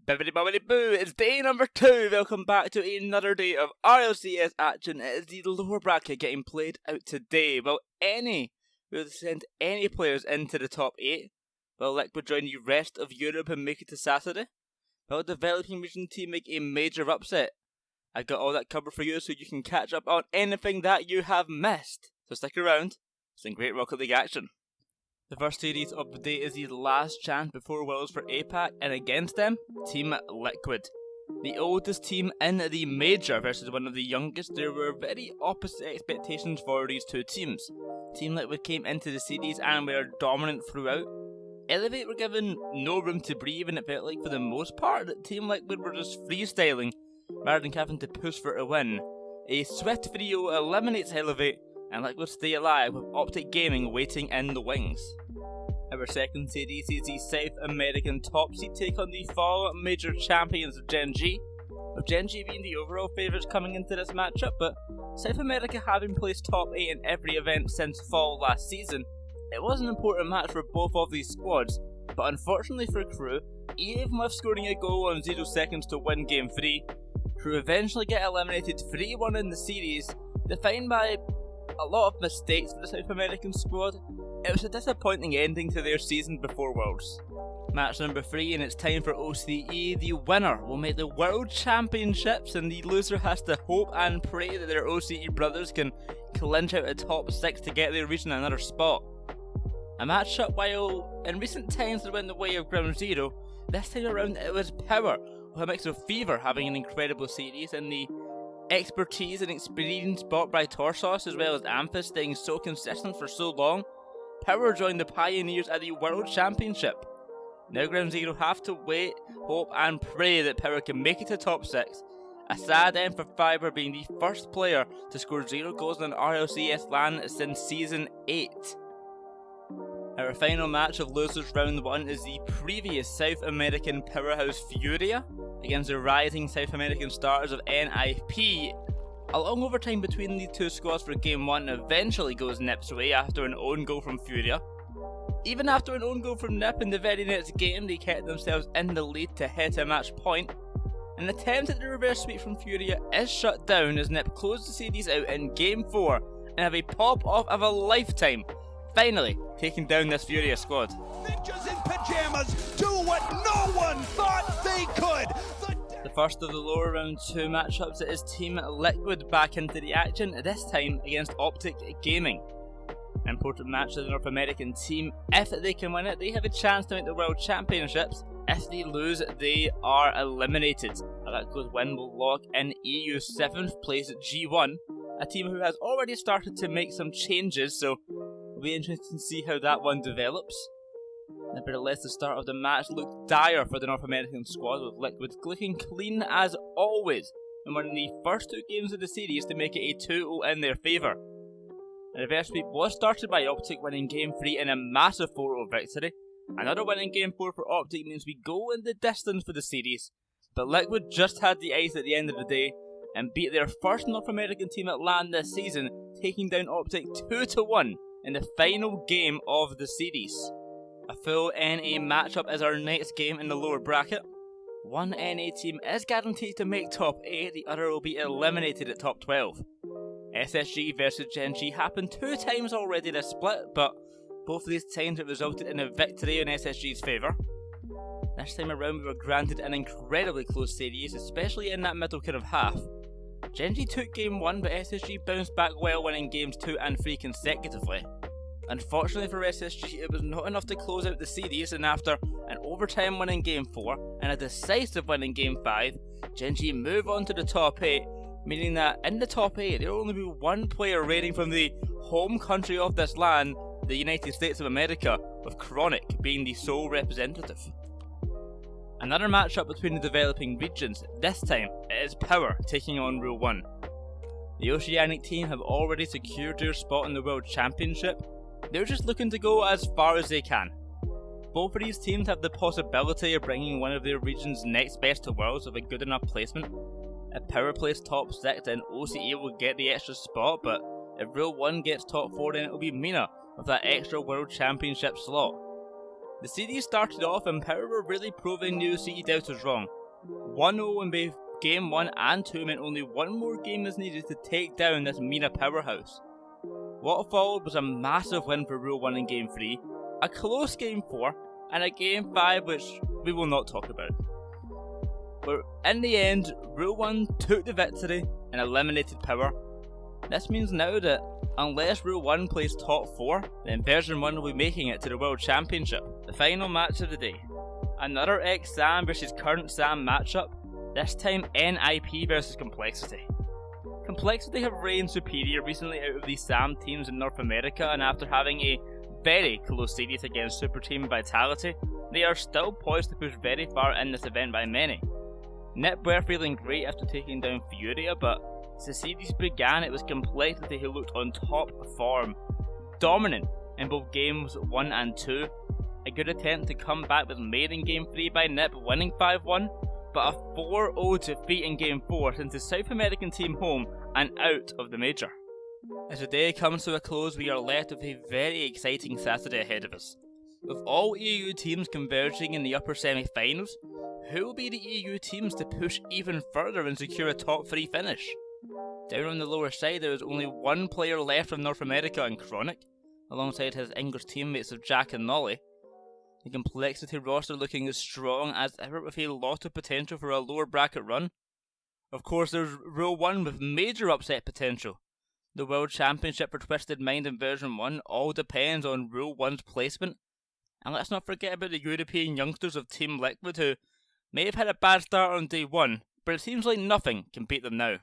Bibbidi bobbidi boo, it's day number 2. Welcome back to another day of RLCS action. It is the lower bracket getting played out today. Will send any players into the top 8? Will Liquid join the rest of Europe and make it to Saturday? Will the developing region team make a major upset? I got all that covered for you so you can catch up on anything that you have missed. So stick around, some great Rocket League action. The first series of the day is the last chance before Worlds for APAC, and against them, Team Liquid. The oldest team in the major versus one of the youngest. There were very opposite expectations for these two teams. Team Liquid came into the series and were dominant throughout. Elevate were given no room to breathe, and it felt like for the most part that Team Liquid were just freestyling rather than having to push for a win. A swift video eliminates Elevate, and Liquid stay alive with Optic Gaming waiting in the wings. Our second series is the South American top seed take on the fall major champions Gen G, with Gen G being the overall favourites coming into this matchup, but South America having placed top 8 in every event since fall last season, it was an important match for both of these squads, but unfortunately for Crew, even with scoring a goal on 0 seconds to win Game 3, Crew eventually get eliminated 3-1 in the series, defined by a lot of mistakes for the South American squad. It was a disappointing ending to their season before Worlds. Match number 3, and it's time for OCE. The winner will make the World Championships, and the loser has to hope and pray that their OCE brothers can clinch out a top 6 to get their region another spot. A matchup while in recent times it went the way of Ground Zero, this time around it was Power, with a mix of Fever having an incredible series and the expertise and experience brought by Torsos as well as Amphis staying so consistent for so long. Power joined the Pioneers at the World Championship. Now Ground Zero have to wait, hope and pray that Power can make it to top 6. A sad end for Fiber being the first player to score 0 goals in an RLCS LAN since Season 8. Our final match of Losers Round 1 is the previous South American powerhouse Furia against the rising South American starters of NIP. A long overtime between the two squads for Game 1 eventually goes Nip's way after an own goal from Furia. Even after an own goal from Nip in the very next game, they kept themselves in the lead to hit a match point. An attempt at the reverse sweep from Furia is shut down as Nip close the series out in Game 4 and have a pop-off of a lifetime, finally taking down this Furia squad. Ninjas in pajamas do what no one thought they could! The first of the lower round 2 matchups is Team Liquid back into the action, this time against Optic Gaming. An important match for the North American team. If they can win it, they have a chance to make the World Championships. If they lose, they are eliminated. A Liquid win will lock in EU 7th place at G1, a team who has already started to make some changes, so it'll be interesting to see how that one develops. Nevertheless, the start of the match looked dire for the North American squad, with Liquid looking clean as always and winning the first 2 games of the series to make it a 2-0 in their favour. The reverse sweep was started by Optic winning Game 3 in a massive 4-0 victory. Another win in Game 4 for Optic means we go in the distance for the series, but Liquid just had the ice at the end of the day and beat their first North American team at LAN this season, taking down Optic 2-1 in the final game of the series. A full NA matchup is our next game in the lower bracket. One NA team is guaranteed to make top 8, the other will be eliminated at top 12. SSG versus Gen G happened 2 times already this split, but both of these times it resulted in a victory in SSG's favour. This time around we were granted an incredibly close series, especially in that middle kind of half. Gen G took Game 1, but SSG bounced back well, winning Games 2 and 3 consecutively. Unfortunately for SSG, it was not enough to close out the series, and after an overtime win in Game 4 and a decisive win in Game 5, Gen G move on to the top 8, meaning that in the top 8 there will only be one player raiding from the home country of this LAN, the United States of America, with Chronic being the sole representative. Another matchup between the developing regions, this time it is Power taking on Rule 1. The Oceanic team have already secured their spot in the World Championship. They're just looking to go as far as they can. Both of these teams have the possibility of bringing one of their region's next best to Worlds with a good enough placement. If Power plays top 6, then OCE will get the extra spot, but if Rule 1 gets top 4, then it will be MENA with that extra World Championship slot. The series started off and Power were really proving New City doubters wrong. 1-0 in both Game 1 and 2 meant only one more game is needed to take down this MENA powerhouse. What followed was a massive win for Rule 1 in Game 3, a close Game 4, and a Game 5 which we will not talk about. But in the end, Rule 1 took the victory and eliminated Power. This means now that unless Rule 1 plays top 4, then version 1 will be making it to the World Championship. The final match of the day. Another ex-SAM versus current SAM matchup, this time NIP versus Complexity. Complexity have reigned superior recently out of these SAM teams in North America, and after having a very close series against Super Team Vitality, they are still poised to push very far in this event by many. NIP were feeling great after taking down Furia, but as the series began, it was Complexity who looked on top form, dominant in both games 1 and 2. A good attempt to come back was made in Game 3 by NIP, winning 5-1, but a 4-0 defeat in Game 4 sent the South American team home and out of the major. As the day comes to a close, we are left with a very exciting Saturday ahead of us. With all EU teams converging in the upper semi-finals, who will be the EU teams to push even further and secure a top 3 finish? Down on the lower side, there is only one player left from North America in Chronic, alongside his English teammates of Jack and Nolly. The Complexity roster looking as strong as ever with a lot of potential for a lower bracket run. Of course, there's Rule 1 with major upset potential. The World Championship for Twisted Mind in version 1 all depends on Rule 1's placement. And let's not forget about the European youngsters of Team Liquid who may have had a bad start on day 1, but it seems like nothing can beat them now.